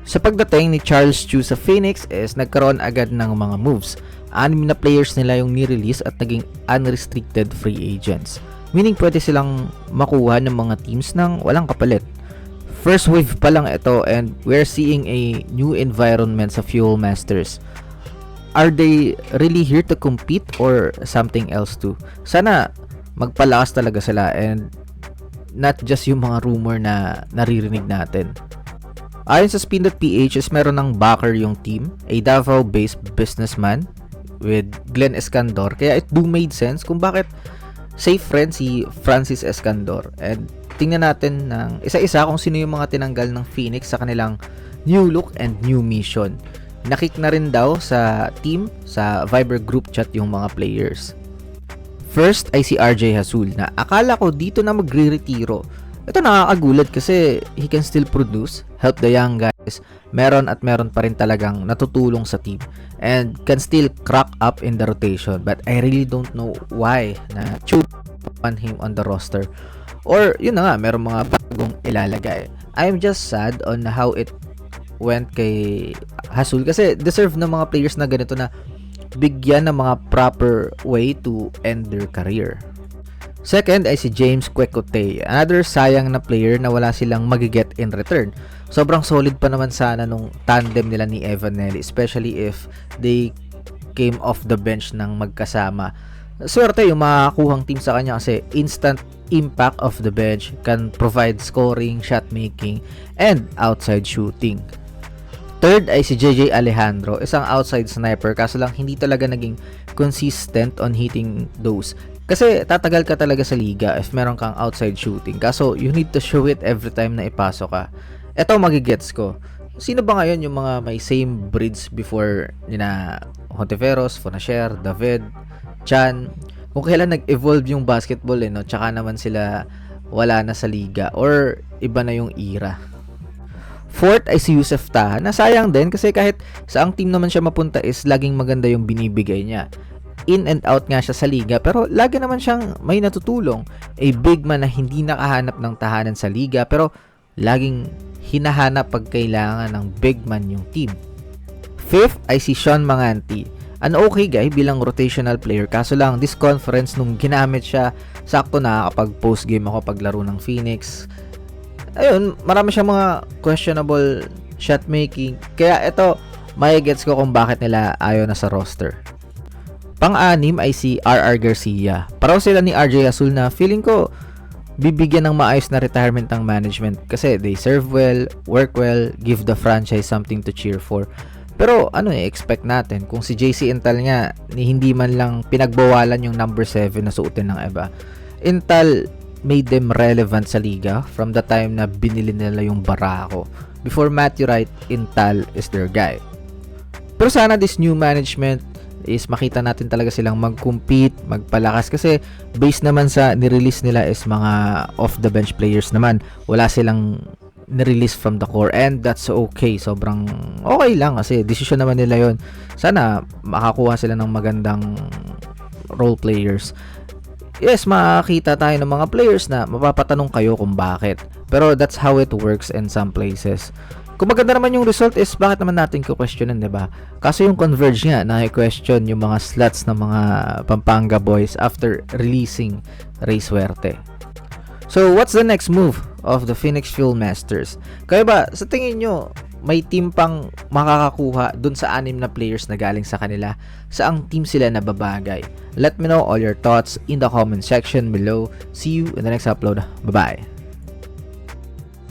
Sa pagdating ni Charles Chu sa Phoenix is nagkaroon agad ng mga moves. 6 na players nila yung ni-release at naging unrestricted free agents. Meaning pwede silang makuha ng mga teams nang walang kapalit. First wave pa lang ito and we're seeing a new environment sa Fuel Masters. Are they really here to compete or something else too? Sana magpalakas talaga sila and not just yung mga rumor na naririnig natin. Ayon sa Spin.ph is meron ng backer yung team, a Davao-based businessman with Glenn Escandor. Kaya it do made sense kung bakit safe friend si Francis Escandor. And tingnan natin ng isa-isa kung sino yung mga tinanggal ng Phoenix sa kanilang new look and new mission. Nakik na rin daw sa team, sa Viber group chat yung mga players. First ay si RJ Hasul na akala ko dito na magre-retiro. Ito nakakagulat kasi he can still produce, help the young guys, meron pa rin talagang natutulong sa team and can still crack up in the rotation, but I really don't know why na choose on him on the roster or yun na nga, meron mga bagong ilalagay. I'm just sad on how it went kay Hasul kasi deserve ng mga players na ganito na bigyan ng mga proper way to end their career. Second ay si James Kwekotey, another sayang na player na wala silang magiget in return. Sobrang solid pa naman sana nung tandem nila ni Evan Nelly, especially if they came off the bench ng magkasama. Swerte yung makakuhang team sa kanya kasi instant impact of the bench, can provide scoring, shot making, and outside shooting. Third ay si JJ Alejandro, isang outside sniper kaso lang hindi talaga naging consistent on hitting those. Kasi tatagal ka talaga sa liga if meron kang outside shooting. Kaso you need to show it every time na ipasok ka. Eto magigets ko. Sino ba ngayon yung mga may same breeds before nina Hontiveros, Fonacier, David, Chan? Kung kailan nag-evolve yung basketball no? Tsaka naman sila wala na sa liga or iba na yung era. Fourth ay si Yusef Taha. Nasayang din kasi kahit saang team naman siya mapunta is laging maganda yung binibigay niya. In and out nga siya sa liga pero lagi naman siyang may natutulong. A big man na hindi nakahanap ng tahanan sa liga pero laging hinahanap pag kailangan ng big man yung team. Fifth ay si Sean Manganti. An okay guy bilang rotational player kaso lang this conference nung ginamit siya sakto na kapag post game ako paglaro ng Phoenix. Ayun, marami siyang mga questionable shot making. Kaya ito, may gets ko kung bakit nila ayaw na sa roster. Pang-anim ay si RR Garcia. Paraw sila ni RJ Hasul na feeling ko bibigyan ng maayos na retirement ng management kasi they serve well, work well, give the franchise something to cheer for. Pero ano expect natin kung si JC Intal nga ni hindi man lang pinagbawalan yung number 7 na suotin ng iba. Intal made them relevant sa liga from the time na binili nila yung Barako. Before Matthew Wright, Intal is their guy. Pero sana this new management is makita natin talaga silang mag-compete, magpalakas kasi based naman sa nirelease nila is mga off-the-bench players naman. Wala silang nirelease from the core and that's okay. Sobrang okay lang kasi decision naman nila yon. Sana makakuha sila ng magandang role players. Yes, makakita tayo ng mga players na mapapatanong kayo kung bakit. Pero that's how it works in some places. Kung maganda naman yung result is bakit naman natin ko-questionin, diba? Kaso yung Converge nga, na-question yung mga slots ng mga Pampanga boys after releasing Ray Suerte. So, what's the next move of the Phoenix Fuel Masters? Kaya ba, sa tingin nyo, may team pang makakakuha dun sa 6 na players na galing sa kanila? Saang team sila nababagay? Let me know all your thoughts in the comment section below. See you in the next upload. Bye-bye!